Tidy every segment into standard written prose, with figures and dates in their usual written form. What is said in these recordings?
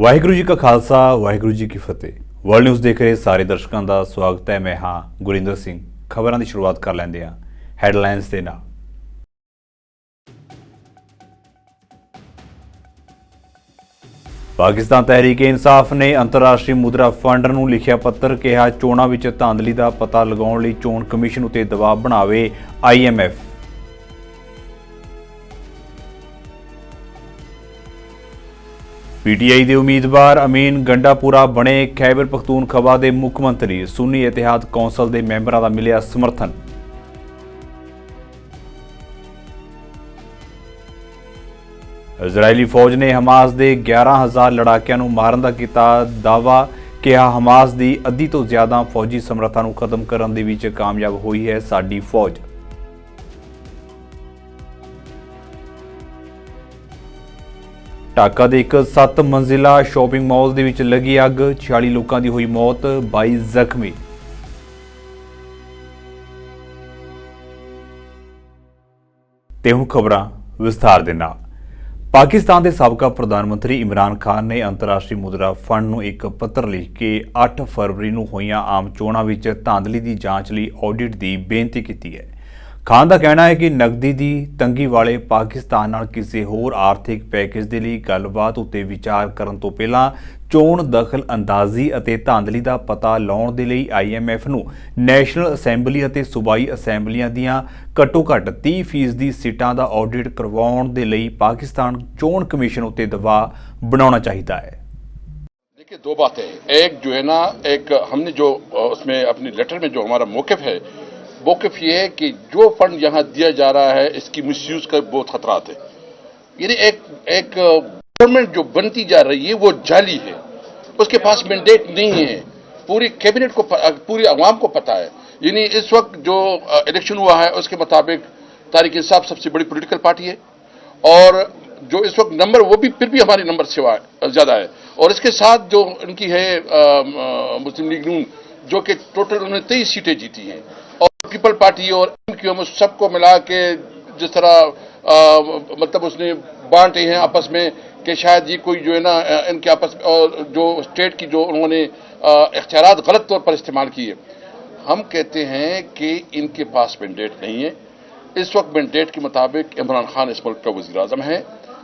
ਵਾਹਿਗੁਰੂ ਜੀ ਕਾ ਖਾਲਸਾ ਵਾਹਿਗੁਰੂ जी की फतेह। World news देख रहे सारे दर्शकों का स्वागत है। मैं हाँ गुरिंदर सिंह। खबरों की शुरुआत कर लेंदे हां हैडलाइनस दे नाल। पाकिस्तान तहरीक इंसाफ ने अंतरराष्ट्रीय मुद्रा फंड नूं लिखिया पत्र कहा चोणां विच धांधली का पता लगाउण लई चोण कमीशन उत्ते दबाव बनावे IMF। PTI के उम्मीदवार अमीन गंडापुरा बने खैबर पख्तूनखवा के मुख मंत्री। सुन्नी इतिहाद कौंसल के मैंबरों का मिलिया समर्थन। इजरायली फौज ने हमास के 11,000 लड़ाकियां नूं मारन का किया दावा। कहा हमास की अद्धी तो ज्यादा फौजी समर्था नूं खत्म करने दे विच कामयाब हुई है साडी फौज। ढाका के एक 7 मंजिला शॉपिंग मॉल दे विच लगी अग। 46 लोगों की हुई मौत, 22 जख्मी। ते हुण खबरां विस्तार दे नाल। पाकिस्तान के साबका प्रधानमंत्री इमरान खान ने अंतरराष्ट्रीय मुद्रा फंड नूं एक पत्र लिख के 8 फरवरी नूं होईयां आम चोणां विच धांधली की जांच लई ऑडिट की बेनती की है। खान का कहना है कि नकदी की तंगी वाले पाकिस्तान नाल किसी होर आर्थिक पैकेज के लिए गलबात उत्ते विचार करन तो पहला चोण दखल अंदाजी अते धांधली का पता लाउण दे लई IMF नूं नैशनल असैंबली अते सूबाई असैंबलियां दियां घट्टो घट्ट 30% सीटां दा ऑडिट करवाउण दे लई पाकिस्तान चोण कमीशन उत्ते दबाव बनाउणा चाहिदा है। देखिए, दो बातें। एक जो है ना, एक हमने जो उसमें अपनी लेटर में जो हमारा मौक़िफ़ है, मौक़िफ़ ये है कि जो फंड यहाँ दिया जा रहा है इसकी मिसयूज का बहुत खतरात है। यानी एक गवर्नमेंट जो बनती जा रही है वो जाली है, उसके पास मैंडेट नहीं है। पूरी कैबिनेट को, पूरी अवाम को पता है। यानी इस वक्त जो इलेक्शन हुआ है उसके मुताबिक तहरीक इंसाफ सबसे बड़ी पॉलिटिकल पार्टी है और जो इस वक्त नंबर वो भी फिर भी हमारी नंबर से ज्यादा है। और इसके साथ जो इनकी है मुस्लिम लीग नून, जो कि टोटल उन्होंने 23 सीटें जीती हैं, और पीपल पार्टी और MQM सबको मिला के जिस तरह मतलब उसने बांटे हैं आपस में कि शायद ये कोई जो है ना इनके आपस में, और जो स्टेट की जो उन्होंने इख्तियारात गलत तौर पर इस्तेमाल किए। हम कहते हैं कि इनके पास मैंडेट नहीं है। इस वक्त मैंडेट के मुताबिक इमरान खान इस मुल्क का वज़ीर आज़म है।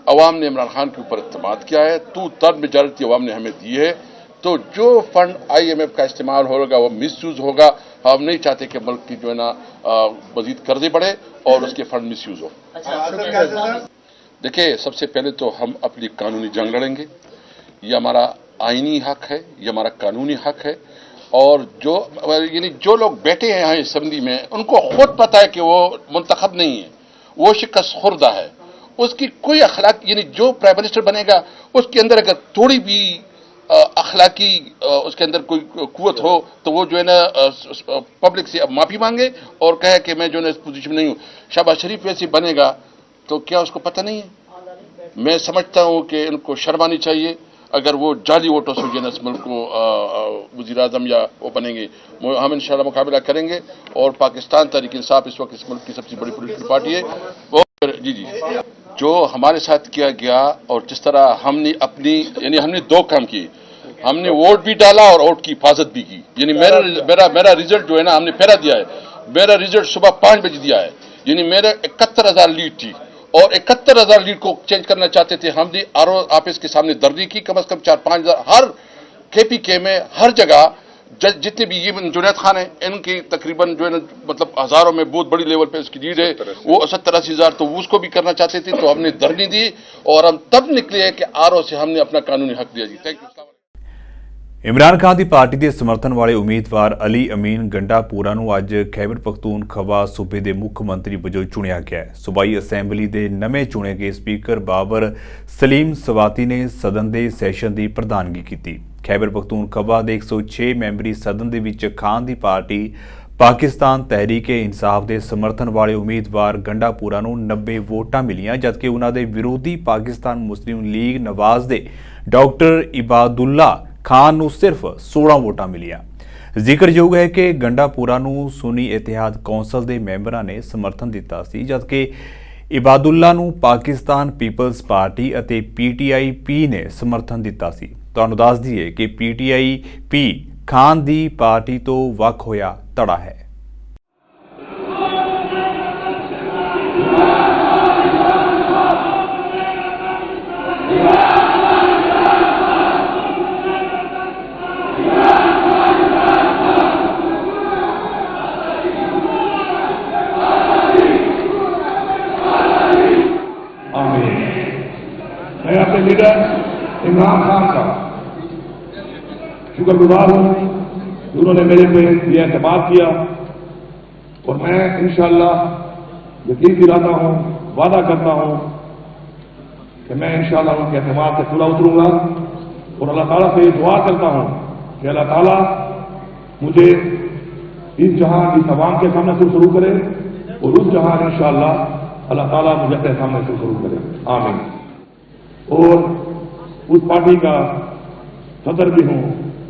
अवाम ने इमरान खान के ऊपर इत्मीनान किया है, टू थर्ड मेजॉरिटी अवाम ने हमें दी है। तो जो फंड IMF का इस्तेमाल होगा वो मिसयूज होगा। हम नहीं चाहते कि मुल्क की जो है ना मजीद कर्जे बढ़े और उसके फंड मिसयूज हो। देखिए, सबसे पहले तो हम अपनी कानूनी जंग लड़ेंगे। ये हमारा आईनी हक है, ये हमारा कानूनी हक है। और जो यानी जो लोग बैठे हैं यहाँ असेंबली में, उनको खुद पता है कि वो मुंतखब नहीं है, वो शिकस्त खुर्दा है। उसकी कोई अखलाक, यानी जो प्राइम मिनिस्टर बनेगा उसके अंदर अगर थोड़ी भी अखलाकी उसके अंदर कोई कुव्वत हो तो वो जो है ना पब्लिक से अब माफी मांगे और कहे कि मैं जो है ना इस पोजीशन में नहीं हूं। शहबाज शरीफ वैसे बनेगा तो क्या उसको पता नहीं है? मैं समझता हूं कि इनको शर्म आनी चाहिए। अगर वो जाली वोटों से जो है इस मुल्क को वज़ीर आज़म या वो बनेंगे, हम इंशाल्लाह मुकाबला करेंगे। और पाकिस्तान तहरीक इंसाफ इस वक्त इस मुल्क की सबसे बड़ी पॉलिटिकल पार्टी है। वो जी जो हमारे साथ किया गया और जिस तरह हमने अपनी, यानी हमने दो काम किए। हमने वोट भी डाला और वोट की हिफाजत भी की। यानी मेरा रिजल्ट जो है ना, हमने पहला दिया है। मेरा रिजल्ट सुबह 5 बजे दिया है। यानी मेरा 71,000 लीड थी और 71,000 लीड को चेंज करना चाहते थे। हमने RO ऑफिस के सामने धरने की, कम से कम 4-5 हजार हर KPK में, हर जगह जितने भी ये जुनैद खान है, इनकी तकरीबन जो है ना मतलब हजारों में बहुत बड़ी लेवल पे उसकी लीड है। वो 70-80 हजार, तो उसको भी करना चाहते थे। तो हमने धरनी दी और हम तब निकले हैं कि RO से हमने अपना कानूनी हक दिया। जी, थैंक यू। इमरान खान की पार्टी के समर्थन वाले उम्मीदवार अली अमीन गंडापुरा नूं अज खैबर पख्तूनखवा सूबे के मुख मंत्री वजों चुनिया गया है। सूबाई असैंबली के नवे चुने गए स्पीकर बाबर सलीम सवाती ने सदन के सैशन की प्रधानगी की। खैबर पख्तूनखवा के 106 मैंबरी सदन के विच खान की पार्टी पाकिस्तान तहरीक इंसाफ के समर्थन वाले उम्मीदवार गंडापुरा नूं 90 वोटां मिलियां, जबकि उन्होंने विरोधी पाकिस्तान मुस्लिम लीग नवाज के डॉक्टर इबादुल्ला खान नूं सिर्फ 16 वोटां मिलियां। जिक्रयोग है कि गंडापुरा नूं सुन्नी इतिहाद कौंसल के मैंबरां ने समर्थन दिता सी, जबकि इबादुल्ला नूं पाकिस्तान पीपल्स पार्टी अते PTI ने समर्थन दिता सी। ਤੁਹਾਨੂੰ ਦੱਸ ਦਈਏ ਕਿ PTI ਖਾਨ ਦੀ ਪਾਰਟੀ ਤੋਂ ਵੱਖ ਹੋਇਆ ਧੜਾ ਹੈ। मैं अपने लीडर इमरान खान का शुक्रगुजार हूँ कि उन्होंने मेरे पे ये एतमाद किया और मैं इंशाअल्लाह यकीन दिलाता हूँ, वादा करता हूँ कि मैं इंशाअल्लाह उनके एतमाद से पूरा उतरूंगा और अल्लाह ताला से दुआ करता हूँ कि अल्लाह ताला मुझे इस जहां इस अवाम के सामने से शुरू करे और उस जहां इंशाअल्लाह अल्लाह ताला मुझे अपने सामने से शुरू करे। आमीन। और उस पार्टी का सदर भी हूँ,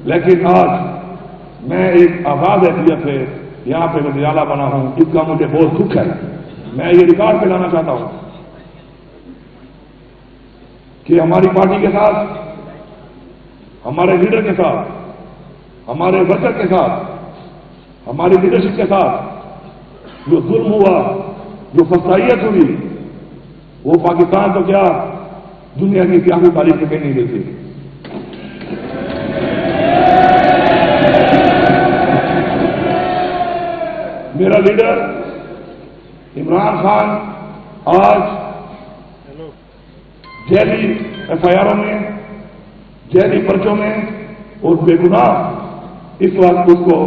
लेकिन आज मैं एक आज़ाद हैसियत से यहाँ पे वज़ीर-ए-आला बना हूँ, इसका मुझे बहुत दुख है। मैं ये रिकॉर्ड पे लाना चाहता हूँ कि हमारी पार्टी के साथ, हमारे लीडर के साथ, हमारे वर्कर के साथ, हमारी लीडरशिप के साथ जो जुल्म हुआ, जो फसाइयत हुई, वो पाकिस्तान तो क्या दुनिया की सियासी तारीख में नहीं देती। मेरा लीडर इमरान खान आज जैली FIR में, जैली पर्चों में और बेगुनाह इस वक्त उसको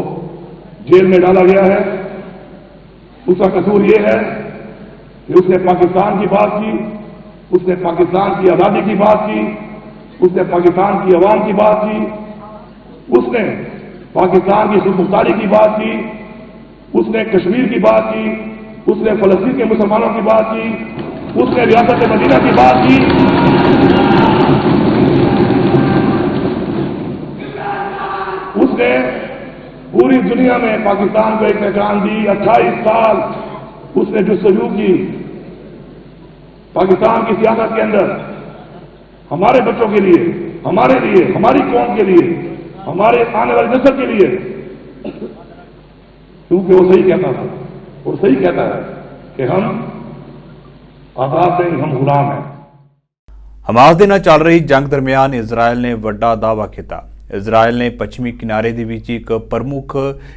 जेल में डाला गया है। उसका कसूर ये है कि उसने पाकिस्तान की बात की, उसने पाकिस्तान की आज़ादी की बात की, उसने पाकिस्तान की अवाम की बात की, उसने पाकिस्तान की खुदमुख्तारी की बात की, उसने कश्मीर की बात की, उसने फ़लस्तीन के मुसलमानों की बात की, उसने रियासत मदीना की बात की। उसने पूरी दुनिया में पाकिस्तान को एक पहचान दी। 28 साल उसने जस्तजू की पाकिस्तान की सियासत के अंदर, हमारे बच्चों के लिए, हमारे लिए, हमारी कौम के लिए, हमारे आने वाली नस्ल के लिए, क्योंकि वो सही कहता था और सही कहता है कि हम आज़ाद नहीं, हम गुलाम हैं। ਹਮਾਸ ਦੇ ਨਾਲ ਚੱਲ ਰਹੀ ਜੰਗ ਦਰਮਿਆਨ ਇਜ਼ਰਾਈਲ ਨੇ ਵੱਡਾ ਦਾਅਵਾ ਕੀਤਾ। ਇਜ਼ਰਾਈਲ ਨੇ ਪੱਛਮੀ ਕਿਨਾਰੇ ਦੇ ਵਿੱਚ ਇੱਕ ਪ੍ਰਮੁੱਖ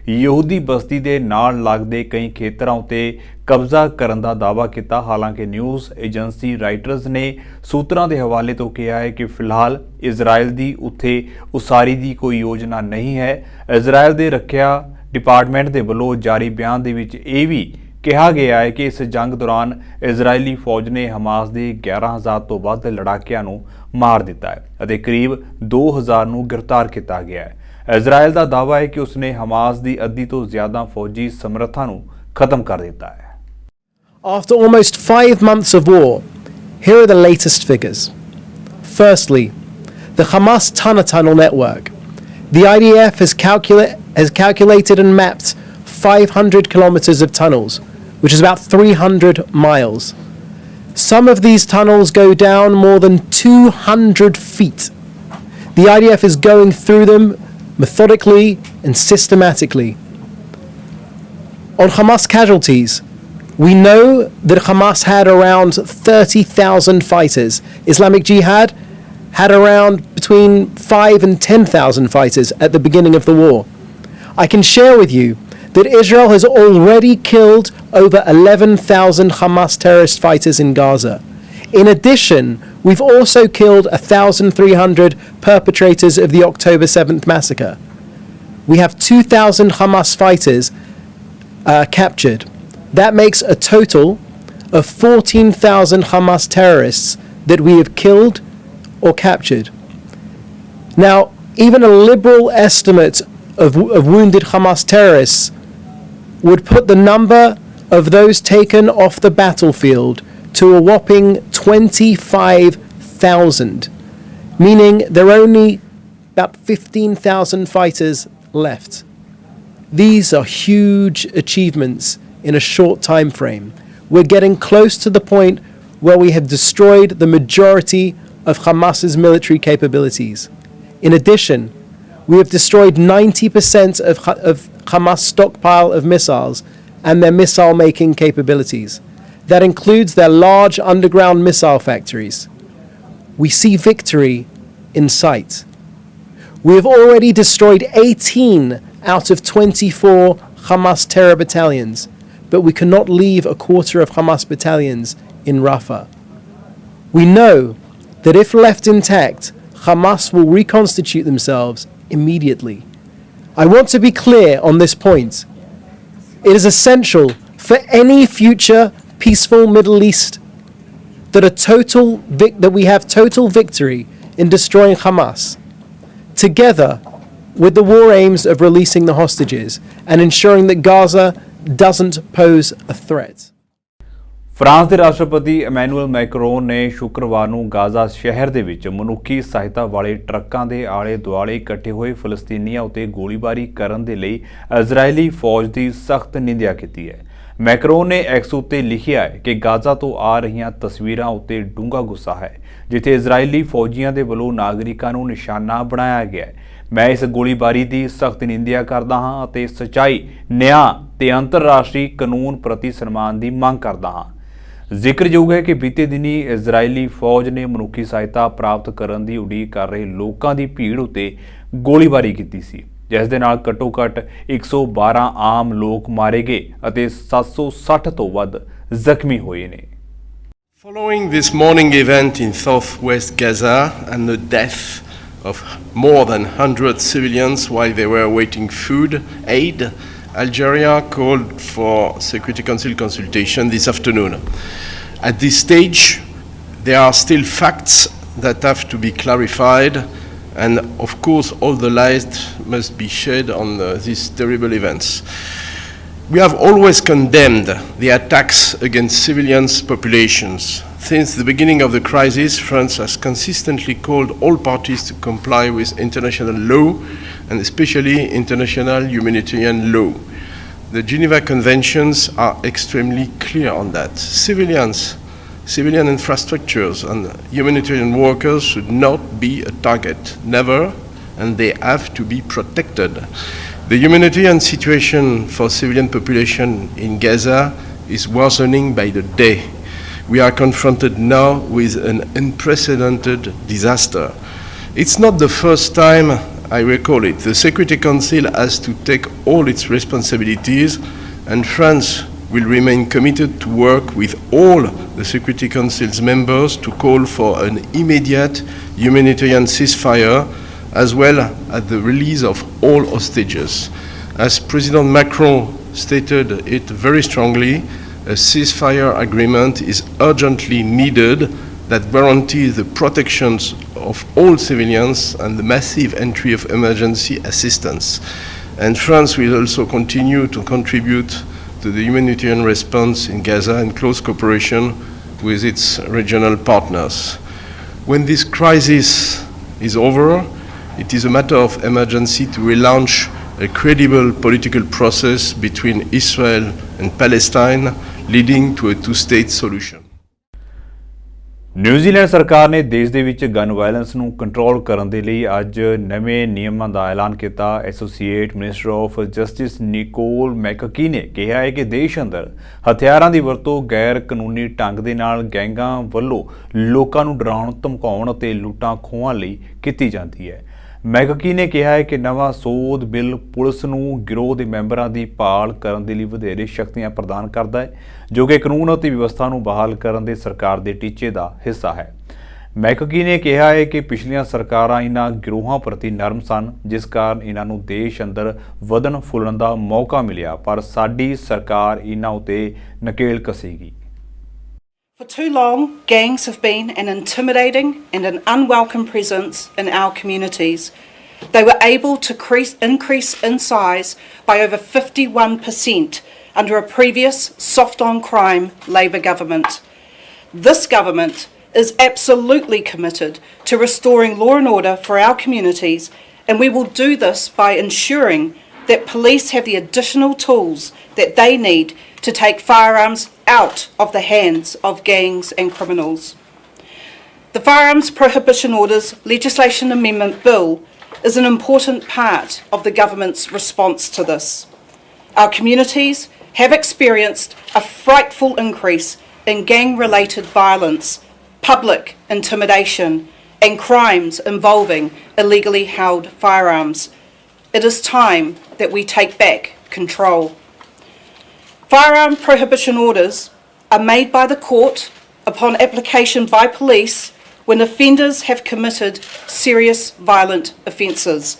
ਯਹੂਦੀ ਬਸਤੀ ਦੇ ਨਾਲ ਲੱਗਦੇ ਕਈ ਖੇਤਰਾਂ ਉੱਤੇ ਕਬਜ਼ਾ ਕਰਨ ਦਾ ਦਾਅਵਾ ਕੀਤਾ। ਹਾਲਾਂਕਿ ਨਿਊਜ਼ ਏਜੰਸੀ ਰਾਈਟਰਸ ਨੇ ਸੂਤਰਾਂ ਦੇ ਹਵਾਲੇ ਤੋਂ ਕਿਹਾ ਹੈ ਕਿ ਫਿਲਹਾਲ ਇਜ਼ਰਾਈਲ ਦੀ ਉੱਥੇ ਉਸਾਰੀ ਦੀ ਕੋਈ ਯੋਜਨਾ ਨਹੀਂ ਹੈ। ਇਜ਼ਰਾਈਲ ਦੇ ਰੱਖਿਆ ਡਿਪਾਰਟਮੈਂਟ ਦੇ ਵੱਲੋਂ ਜਾਰੀ ਬਿਆਨ ਦੇ ਵਿੱਚ ਇਹ ਵੀ ਕਿਹਾ ਗਿਆ ਹੈ ਕਿ ਇਸ ਜੰਗ ਦੌਰਾਨ ਇਜ਼ਰਾਈਲੀ ਫੌਜ ਨੇ ਹਮਾਸ ਦੇ 11,000 ਤੋਂ ਵੱਧ ਲੜਾਕਿਆਂ ਨੂੰ ਮਾਰ ਦਿੱਤਾ ਹੈ ਅਤੇ ਕਰੀਬ 2,000 ਨੂੰ ਗ੍ਰਿਫਤਾਰ ਕੀਤਾ ਗਿਆ ਹੈ। ਇਜ਼ਰਾਈਲ ਦਾ ਦਾਅਵਾ ਹੈ ਕਿ ਉਸਨੇ ਹਮਾਸ ਦੀ ਅੱਧੀ ਤੋਂ ਜ਼ਿਆਦਾ ਫੌਜੀ ਸਮਰੱਥਾ ਨੂੰ ਖਤਮ ਕਰ ਦਿੱਤਾ ਹੈ। After almost 5 months of war, here are the latest figures. Firstly, the Hamas tunnel network. The IDF has calculated and mapped 500 kilometers of tunnels, which is about 300 miles. Some of these tunnels go down more than 200 feet. The IDF is going through them methodically and systematically. On Hamas casualties, we know that Hamas had around 30,000 fighters. Islamic Jihad had around between 5,000 and 10,000 fighters at the beginning of the war. I can share with you that Israel has already killed over 11,000 Hamas terrorist fighters in Gaza. In addition, we've also killed 1,300 perpetrators of the October 7th massacre. We have 2,000 Hamas fighters captured. That makes a total of 14,000 Hamas terrorists that we have killed or captured. Now, even a liberal estimate of wounded Hamas terrorists would put the number of those taken off the battlefield to a whopping 25,000, meaning there are only about 15,000 fighters left. These are huge achievements in a short time frame. We're getting close to the point where we have destroyed the majority of Hamas's military capabilities. In addition, we have destroyed 90% of Hamas' stockpile of missiles and their missile-making capabilities. That includes their large underground missile factories. We see victory in sight. We have already destroyed 18 out of 24 Hamas terror battalions, but we cannot leave a quarter of Hamas battalions in Rafah. We know that if left intact, Hamas will reconstitute themselves immediately. I want to be clear on this point. It is essential for any future peaceful Middle East that we have total victory in destroying Hamas, together with the war aims of releasing the hostages and ensuring that Gaza doesn't pose a threat. France ਦੇ ਰਾਸ਼ਟਰਪਤੀ Emmanuel Macron ਨੇ ਸ਼ੁੱਕਰਵਾਰ ਨੂੰ Gaza ਸ਼ਹਿਰ ਦੇ ਵਿੱਚ ਮਨੁੱਖੀ ਸਹਾਇਤਾ ਵਾਲੇ ਟਰੱਕਾਂ ਦੇ ਆਲੇ-ਦੁਆਲੇ ਇਕੱਠੇ ਹੋਏ ਫਲਸਤੀਨੀਆਂ ਉੱਤੇ ਗੋਲੀਬਾਰੀ ਕਰਨ ਦੇ ਲਈ ਇਜ਼ਰਾਈਲੀ ਫੌਜ ਦੀ ਸਖਤ ਨਿੰਦਿਆ ਕੀਤੀ ਹੈ। ਮੈਕਰੋਨ ਨੇ ਐਕਸ ਉੱਤੇ ਲਿਖਿਆ ਹੈ ਕਿ ਗਾਜ਼ਾ ਤੋਂ ਆ ਰਹੀਆਂ ਤਸਵੀਰਾਂ ਉੱਤੇ ਡੂੰਘਾ ਗੁੱਸਾ ਹੈ, ਜਿੱਥੇ ਇਜ਼ਰਾਈਲੀ ਫੌਜੀਆਂ ਦੇ ਵੱਲੋਂ ਨਾਗਰਿਕਾਂ ਨੂੰ ਨਿਸ਼ਾਨਾ ਬਣਾਇਆ ਗਿਆ ਹੈ। ਮੈਂ ਇਸ ਗੋਲੀਬਾਰੀ ਦੀ ਸਖਤ ਨਿੰਦਿਆ ਕਰਦਾ ਹਾਂ ਅਤੇ ਸੱਚਾਈ, ਨਿਆਂ ਤੇ ਅੰਤਰਰਾਸ਼ਟਰੀ ਕਾਨੂੰਨ ਪ੍ਰਤੀ ਸਨਮਾਨ ਦੀ ਮੰਗ ਕਰਦਾ ਹਾਂ। ਜ਼ਿਕਰਯੋਗ ਹੈ ਕਿ ਬੀਤੇ ਦਿਨੀ ਇਜ਼ਰਾਈਲੀ ਫੌਜ ਨੇ ਮਨੁੱਖੀ ਸਹਾਇਤਾ ਪ੍ਰਾਪਤ ਕਰਨ ਦੀ ਉਡੀਕ ਕਰ ਰਹੇ ਲੋਕਾਂ ਦੀ ਭੀੜ ਉੱਤੇ ਗੋਲੀਬਾਰੀ ਕੀਤੀ ਸੀ, ਜਿਸ ਦੇ ਨਾਲ ਘੱਟੋ-ਘੱਟ 112 ਆਮ ਲੋਕ ਮਾਰੇ ਗਏ ਅਤੇ 760 ਤੋਂ ਵੱਧ ਜ਼ਖਮੀ ਹੋਏ ਨੇ। Following this morning event in southwest Gaza and the death of more than 100 civilians while they were awaiting food aid, Algeria called for Security Council consultation this afternoon. At this stage, there are still facts that have to be clarified, and of course all the light must be shed on these terrible events. We have always condemned the attacks against civilian populations. Since the beginning of the crisis, France has consistently called all parties to comply with international law, and especially international humanitarian law. The Geneva Conventions are extremely clear on that. Civilian infrastructures and humanitarian workers should not be a target, never, and they have to be protected. The humanitarian situation for civilian population in Gaza is worsening by the day. We are confronted now with an unprecedented disaster. It's not the first time, I recall it. The Security Council has to take all its responsibilities, and France will remain committed to work with all the Security Council's members to call for an immediate humanitarian ceasefire, as well as the release of all hostages. As President Macron stated it very strongly, a ceasefire agreement is urgently needed that guarantees the protections of all civilians and the massive entry of emergency assistance. And France will also continue to contribute to the humanitarian response in Gaza in close cooperation with its regional partners. When this crisis is over, it is a matter of emergency to relaunch a credible political process between Israel and Palestine, leading to a two-state solution. New Zealand ਸਰਕਾਰ ਨੇ ਦੇਸ਼ ਦੇ ਵਿੱਚ gun violence ਨੂੰ control ਕਰਨ ਦੇ ਲਈ ਅੱਜ ਨਵੇਂ ਨਿਯਮਾਂ ਦਾ ਐਲਾਨ ਕੀਤਾ। Associate minister of justice Nicole McKee ਨੇ ਕਿਹਾ ਹੈ ਕਿ ਦੇਸ਼ ਅੰਦਰ ਹਥਿਆਰਾਂ ਦੀ ਵਰਤੋਂ ਗੈਰ ਕਾਨੂੰਨੀ ਢੰਗ ਦੇ ਨਾਲ ਗੈਂਗਾਂ ਵੱਲੋਂ ਲੋਕਾਂ ਨੂੰ ਡਰਾਉਣ, ਧਮਕਾਉਣ ਅਤੇ ਲੁੱਟਾਂ ਖੋਹਾਂ ਲਈ ਕੀਤੀ ਜਾਂਦੀ ਹੈ। ਮੈਕਕੀ ਨੇ ਕਿਹਾ ਹੈ ਕਿ ਨਵਾਂ ਸੋਧ ਬਿੱਲ ਪੁਲਿਸ ਨੂੰ ਗਿਰੋਹ ਦੇ ਮੈਂਬਰਾਂ ਦੀ ਭਾਲ ਕਰਨ ਦੇ ਲਈ ਵਧੇਰੇ ਸ਼ਕਤੀਆਂ ਪ੍ਰਦਾਨ ਕਰਦਾ ਹੈ, ਜੋ ਕਿ ਕਾਨੂੰਨ ਅਤੇ ਵਿਵਸਥਾ ਨੂੰ ਬਹਾਲ ਕਰਨ ਦੇ ਸਰਕਾਰ ਦੇ ਟੀਚੇ ਦਾ ਹਿੱਸਾ ਹੈ। ਮੈਕਕੀ ਨੇ ਕਿਹਾ ਹੈ ਕਿ ਪਿਛਲੀਆਂ ਸਰਕਾਰਾਂ ਇਹਨਾਂ ਗਿਰੋਹਾਂ ਪ੍ਰਤੀ ਨਰਮ ਸਨ, ਜਿਸ ਕਾਰਨ ਇਹਨਾਂ ਨੂੰ ਦੇਸ਼ ਅੰਦਰ ਵਧਣ ਫੁੱਲਣ ਦਾ ਮੌਕਾ ਮਿਲਿਆ, ਪਰ ਸਾਡੀ ਸਰਕਾਰ ਇਹਨਾਂ ਉੱਤੇ ਨਕੇਲ ਕੱਸੇਗੀ। For too long, gangs have been an intimidating and an unwelcome presence in our communities. They were able to increase in size by over 51% under a previous soft-on-crime Labor government. This government is absolutely committed to restoring law and order for our communities, and we will do this by ensuring that police have the additional tools that they need to take firearms out of the hands of gangs and criminals. The Firearms Prohibition Orders Legislation Amendment Bill is an important part of the government's response to this. Our communities have experienced a frightful increase in gang-related violence, public intimidation, and crimes involving illegally held firearms. It is time that we take back control. Firearm prohibition orders are made by the court upon application by police when offenders have committed serious violent offences.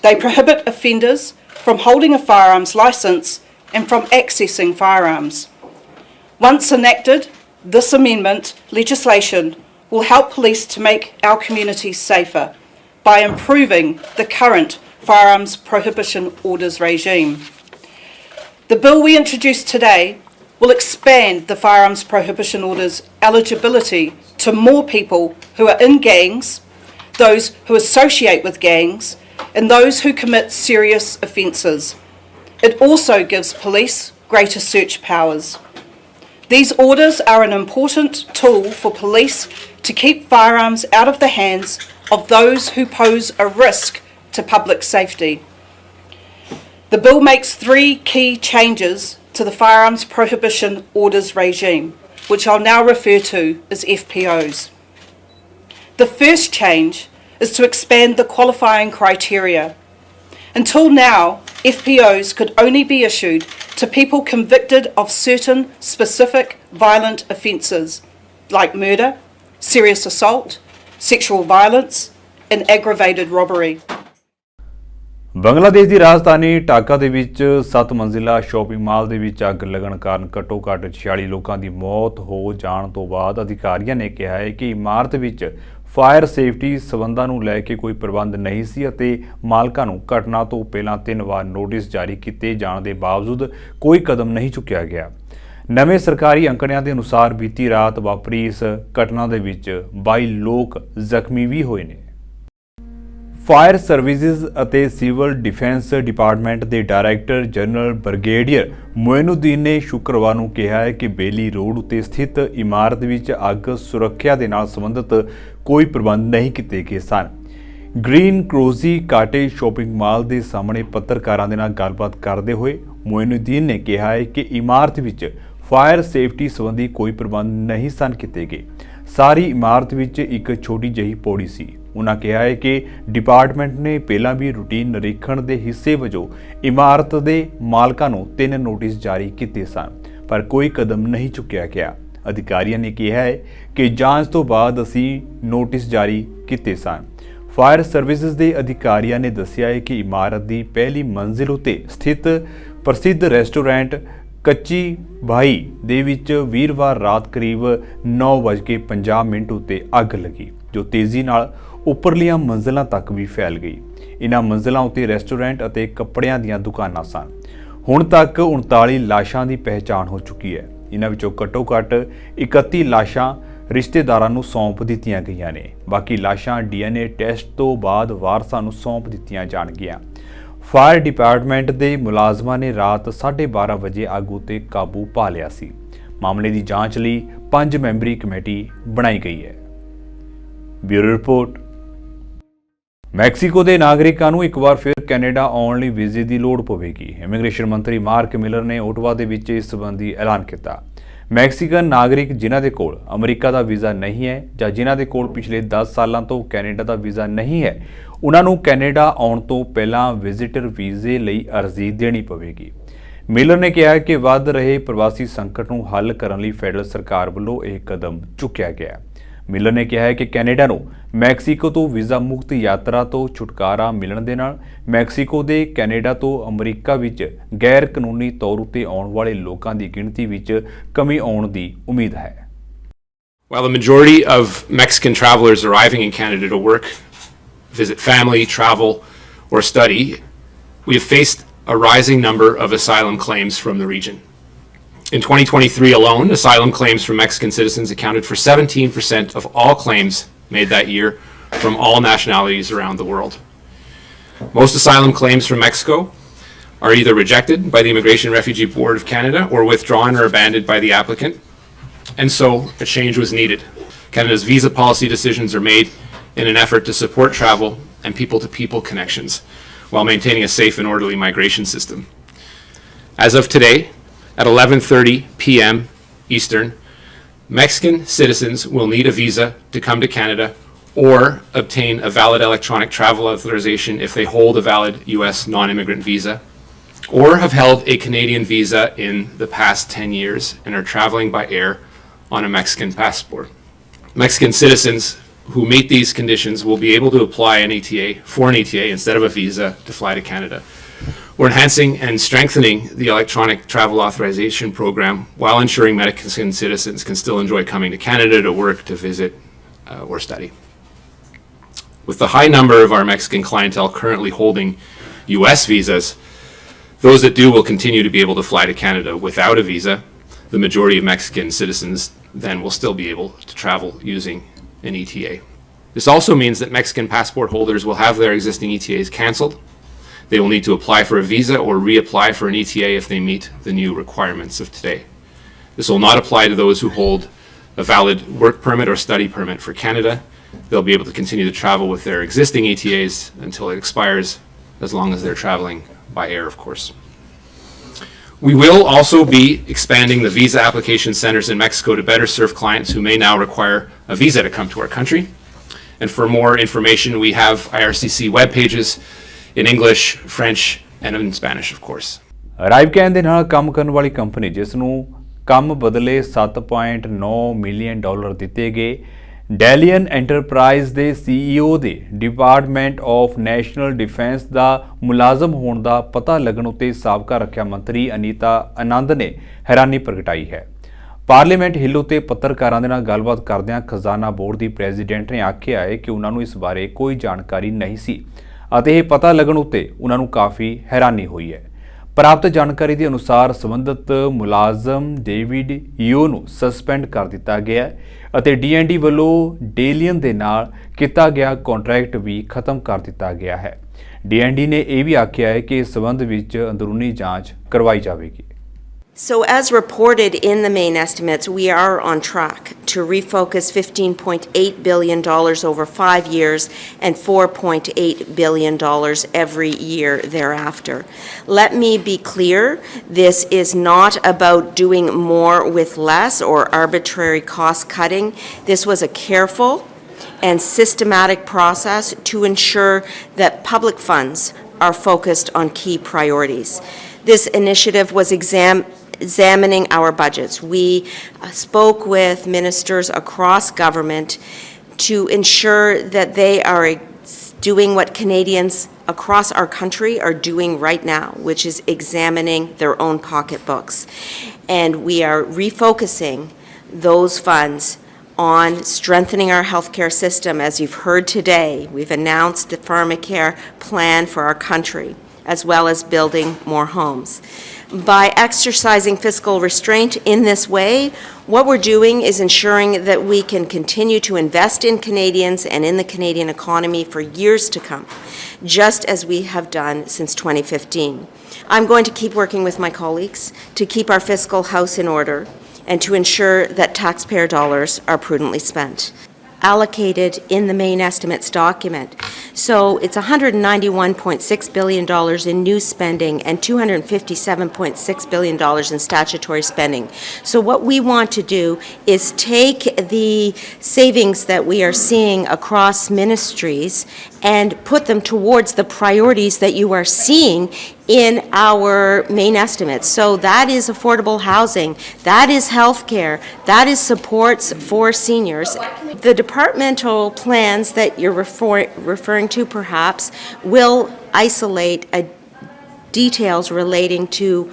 They prohibit offenders from holding a firearms licence and from accessing firearms. Once enacted, this amendment legislation will help police to make our communities safer by improving the current firearms prohibition orders regime. The bill we introduced today will expand the firearms prohibition orders eligibility to more people who are in gangs, those who associate with gangs, and those who commit serious offences. It also gives police greater search powers. These orders are an important tool for police to keep firearms out of the hands of those who pose a risk to public safety. The bill makes 3 key changes to the firearms prohibition orders regime, which I'll now refer to as FPOs. The first change is to expand the qualifying criteria. Until now, FPOs could only be issued to people convicted of certain specific violent offences like murder, serious assault, sexual violence, and aggravated robbery. Bangladesh ਦੀ ਰਾਜਧਾਨੀ ਢਾਕਾ ਦੇ ਵਿੱਚ 7 ਮੰਜ਼ਿਲਾ shopping mall ਦੇ ਵਿੱਚ ਅੱਗ ਲੱਗਣ ਕਾਰਨ ਘੱਟੋ-ਘੱਟ 46 ਲੋਕਾਂ ਦੀ ਮੌਤ ਹੋ ਜਾਣ ਤੋਂ ਬਾਅਦ ਅਧਿਕਾਰੀਆਂ ਨੇ ਕਿਹਾ ਹੈ ਕਿ ਇਮਾਰਤ ਵਿੱਚ ਫਾਇਰ ਸੇਫਟੀ ਸਬੰਧਾਂ ਨੂੰ ਲੈ ਕੇ ਕੋਈ ਪ੍ਰਬੰਧ ਨਹੀਂ ਸੀ ਅਤੇ ਮਾਲਕਾਂ ਨੂੰ ਘਟਨਾ ਤੋਂ ਪਹਿਲਾਂ 3 ਵਾਰ ਨੋਟਿਸ ਜਾਰੀ ਕੀਤੇ ਜਾਣ ਦੇ ਬਾਵਜੂਦ ਕੋਈ ਕਦਮ ਨਹੀਂ ਚੁੱਕਿਆ ਗਿਆ। ਨਵੇਂ ਸਰਕਾਰੀ ਅੰਕੜਿਆਂ ਦੇ ਅਨੁਸਾਰ ਬੀਤੀ ਰਾਤ ਵਾਪਰੀ ਇਸ ਘਟਨਾ ਦੇ ਵਿੱਚ 22 ਲੋਕ ਜ਼ਖਮੀ ਵੀ ਹੋਏ ਨੇ। ਫਾਇਰ ਸਰਵਿਸਿਜ਼ ਅਤੇ ਸਿਵਲ ਡਿਫੈਂਸ ਡਿਪਾਰਟਮੈਂਟ ਦੇ ਡਾਇਰੈਕਟਰ ਜਨਰਲ ਬ੍ਰਿਗੇਡੀਅਰ ਮੋਇਨੂਦੀਨ ਨੇ ਸ਼ੁੱਕਰਵਾਰ ਨੂੰ ਕਿਹਾ ਹੈ ਕਿ ਬੇਲੀ ਰੋਡ ਉੱਤੇ ਸਥਿਤ ਇਮਾਰਤ ਵਿੱਚ ਅੱਗ ਸੁਰੱਖਿਆ ਦੇ ਨਾਲ ਸੰਬੰਧਿਤ ਕੋਈ ਪ੍ਰਬੰਧ ਨਹੀਂ ਕੀਤੇ ਗਏ ਸਨ। ਗ੍ਰੀਨ ਕਰੋਜ਼ੀ ਕਾਟੇਜ ਸ਼ਾਪਿੰਗ ਮਾਲ ਦੇ ਸਾਹਮਣੇ ਪੱਤਰਕਾਰਾਂ ਦੇ ਨਾਲ ਗੱਲਬਾਤ ਕਰਦੇ ਹੋਏ ਮੋਇਨੂਦੀਨ ਨੇ ਕਿਹਾ ਹੈ ਕਿ ਇਮਾਰਤ ਵਿੱਚ ਫਾਇਰ ਸੇਫਟੀ ਸੰਬੰਧੀ ਕੋਈ ਪ੍ਰਬੰਧ ਨਹੀਂ ਸਨ ਕੀਤੇ ਗਏ। ਸਾਰੀ ਇਮਾਰਤ ਵਿੱਚ ਇੱਕ ਛੋਟੀ ਜਿਹੀ ਪੌੜੀ ਸੀ। उन्होंने कहा है कि डिपार्टमेंट ने पहला भी रूटीन निरीक्षण के हिस्से वजों इमारत के मालकां नूं 3 नोटिस जारी किए सन पर कोई कदम नहीं चुकिया गया। अधिकारियों ने कहा है कि जांच तो बाद असी नोटिस जारी किए सन। फायर सर्विसेज के अधिकारियों ने दस्सिया है कि इमारत की पहली मंजिल उत्ते स्थित प्रसिद्ध रेस्टोरेंट कच्ची भाई दे विच वीरवार रात करीब 9:50 उत्ते अग लगी जो तेजी नाल उपरलियां मंजिलों तक भी फैल गई। इन्हां मंजिलों उत्ते रेस्टोरेंट और कपड़ियां दीयां दुकानां सन। हुण तक 39 लाशां की पहचान हो चुकी है। इन्हां विचों घट्टो घट्ट 31 लाशां रिश्तेदारां नूं सौंप दित्तियां गईयां ने। बाकी लाशां DNA टैसट तो बाद वारसां नूं सौंप दित्तियां जाणगीआं। फायर डिपार्टमेंट के मुलाजमां ने रात 12:30 बजे अग उत्ते काबू पा लिया सी। मामले की जांच लई 5 मैंबरी कमेटी बनाई गई है। Bureau report. मैक्सीको के नागरिकों को एक बार फिर कैनेडा आने लई वीजे की लोड़ पवेगी। इमीग्रेशन मंत्री मार्क मिलर ने ओटावा के विच इस संबंधी ऐलान किया। मैक्सीकन नागरिक जिन्हां दे कोल अमरीका का वीज़ा नहीं है जां जिन्हां दे कोल पिछले 10 सालों तो कैनेडा का वीज़ा नहीं है उन्हां नूं कैनेडा आउण तो पहलां विजिटर वीजे लई अर्जी देनी पवेगी। मिलर ने कहा कि वध रहे प्रवासी संकट नूं हल करन लई फैडरल सरकार वल्लों यह कदम चुक्या गया। मिलर ने कहा है कि कैनेडा नूं मैक्सीको तो वीज़ा मुक्त यात्रा तो छुटकारा मिलण दे नाल मैक्सीको दे कैनेडा तो अमरीका विच गैर कानूनी तौर उत्ते आउण वाले लोकां दी गिणती विच कमी आउण दी उम्मीद है। While the majority of Mexican travelers arriving in Canada to work, visit family, travel, or study, we have faced a rising number of asylum claims from the region. In 2023 alone, asylum claims from Mexican citizens accounted for 17% of all claims made that year from all nationalities around the world. Most asylum claims from Mexico are either rejected by the Immigration and Refugee Board of Canada or withdrawn or abandoned by the applicant and so a change was needed. Canada's visa policy decisions are made in an effort to support travel and people-to-people connections while maintaining a safe and orderly migration system. As of today, at 11:30 p.m. Eastern, Mexican citizens will need a visa to come to Canada or obtain a valid electronic travel authorization if they hold a valid U.S. non-immigrant visa, or have held a Canadian visa in the past 10 years and are traveling by air on a Mexican passport. Mexican citizens who meet these conditions will be able to apply for an ETA instead of a visa to fly to Canada. We're enhancing and strengthening the electronic travel authorization program while ensuring Mexican citizens can still enjoy coming to Canada to work, to visit, or study. With the high number of our Mexican clientele currently holding U.S. visas, those that do will continue to be able to fly to Canada without a visa. The majority of Mexican citizens then will still be able to travel using an ETA. This also means that Mexican passport holders will have their existing ETAs canceled. They will need to apply for a visa or reapply for an ETA if they meet the new requirements of today. This will not apply to those who hold a valid work permit or study permit for Canada. They'll be able to continue to travel with their existing ETAs until it expires, as long as they're traveling by air, of course. We will also be expanding the visa application centers in Mexico to better serve clients who may now require a visa to come to our country. And for more information, we have IRCC web pages in English, French, and in Spanish, of course. ਰਾਈਵ ਕੈਨ ਦੇ ਨਾਲ ਕੰਮ ਕਰਨ ਵਾਲੀ company ਜਿਸ ਨੂੰ ਕੰਮ ਬਦਲੇ 7.9 ਮਿਲੀਅਨ ਡਾਲਰ ਦਿੱਤੇ ਗਏ, ਡੈਲੀਅਨ ਐਂਟਰਪ੍ਰਾਈਜ਼ ਦੇ CEO ਦੇ ਡਿਪਾਰਟਮੈਂਟ ਆਫ ਨੈਸ਼ਨਲ ਡਿਫੈਂਸ ਦਾ ਮੁਲਾਜ਼ਮ ਹੋਣ ਦਾ ਪਤਾ ਲੱਗਣ ਉੱਤੇ ਸਾਬਕਾ ਰੱਖਿਆ ਮੰਤਰੀ ਅਨੀਤਾ ਆਨੰਦ ਨੇ ਹੈਰਾਨੀ ਪ੍ਰਗਟਾਈ ਹੈ। ਪਾਰਲੀਮੈਂਟ ਹਿੱਲ ਉੱਤੇ ਪੱਤਰਕਾਰਾਂ ਦੇ ਨਾਲ ਗੱਲਬਾਤ ਕਰਦਿਆਂ ਖਜ਼ਾਨਾ ਬੋਰਡ ਦੀ ਪ੍ਰੈਜ਼ੀਡੈਂਟ ਨੇ ਆਖਿਆ ਹੈ ਕਿ ਉਹਨਾਂ ਨੂੰ ਇਸ ਬਾਰੇ ਕੋਈ ਜਾਣਕਾਰੀ ਨਹੀਂ ਸੀ ਅਤੇ ਇਹ ਪਤਾ ਲੱਗਣ ਉੱਤੇ ਉਹਨਾਂ ਨੂੰ ਕਾਫੀ ਹੈਰਾਨੀ ਹੋਈ ਹੈ। ਪ੍ਰਾਪਤ ਜਾਣਕਾਰੀ ਦੇ ਅਨੁਸਾਰ ਸੰਬੰਧਿਤ ਮੁਲਾਜ਼ਮ ਡੇਵਿਡ ਯੋ ਨੂੰ ਸਸਪੈਂਡ ਕਰ ਦਿੱਤਾ ਗਿਆ ਹੈ ਅਤੇ ਡੀਐਨਡੀ ਵੱਲੋਂ ਡੇਲੀਅਨ ਦੇ ਨਾਲ ਕੀਤਾ ਗਿਆ ਕੰਟਰੈਕਟ ਵੀ ਖਤਮ ਕਰ ਦਿੱਤਾ ਗਿਆ ਹੈ। ਡੀਐਨਡੀ ਨੇ ਇਹ ਵੀ ਆਖਿਆ ਹੈ ਕਿ ਇਸ ਸੰਬੰਧ ਵਿੱਚ ਅੰਦਰੂਨੀ ਜਾਂਚ ਕਰਵਾਈ ਜਾਵੇਗੀ। So as reported in the main estimates, we are on track to refocus $15.8 billion over 5 years and $4.8 billion every year thereafter. Let me be clear, this is not about doing more with less or arbitrary cost cutting. This was a careful and systematic process to ensure that public funds are focused on key priorities. This initiative was examining our budgets. We spoke with ministers across government to ensure that they are doing what Canadians across our country are doing right now, which is examining their own pocketbooks. And we are refocusing those funds on strengthening our healthcare system. As you've heard today, we've announced the pharmacare plan for our country, as well as building more homes. By exercising fiscal restraint in this way, what we're doing is ensuring that we can continue to invest in Canadians and in the Canadian economy for years to come, just as we have done since 2015. I'm going to keep working with my colleagues to keep our fiscal house in order and to ensure that taxpayer dollars are prudently spent. Allocated in the main estimates document. So it's $191.6 billion in new spending and $257.6 billion in statutory spending. So what we want to do is take the savings that we are seeing across ministries and put them towards the priorities that you are seeing in our main estimates. So that is affordable housing, that is healthcare, that is supports for seniors. The departmental plans that you're referring to perhaps will isolate details relating to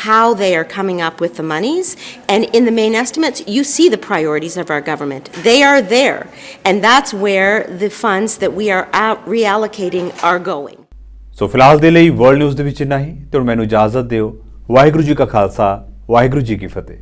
how they are coming up with the monies. And in the main estimates, you see the priorities of our government. They are there. And that's where the funds that we are reallocating are going. ਸੋ ਫਿਲਹਾਲ ਦੇ ਲਈ world news ਦੇ ਵਿੱਚ ਇੰਨਾ ਹੀ ਤੇ ਹੁਣ ਮੈਨੂੰ ਇਜਾਜ਼ਤ ਦਿਓ। ਵਾਹਿਗੁਰੂ ਜੀ ਕਾ ਖਾਲਸਾ, ਵਾਹਿਗੁਰੂ ਜੀ ਕੀ ਫਤਿਹ।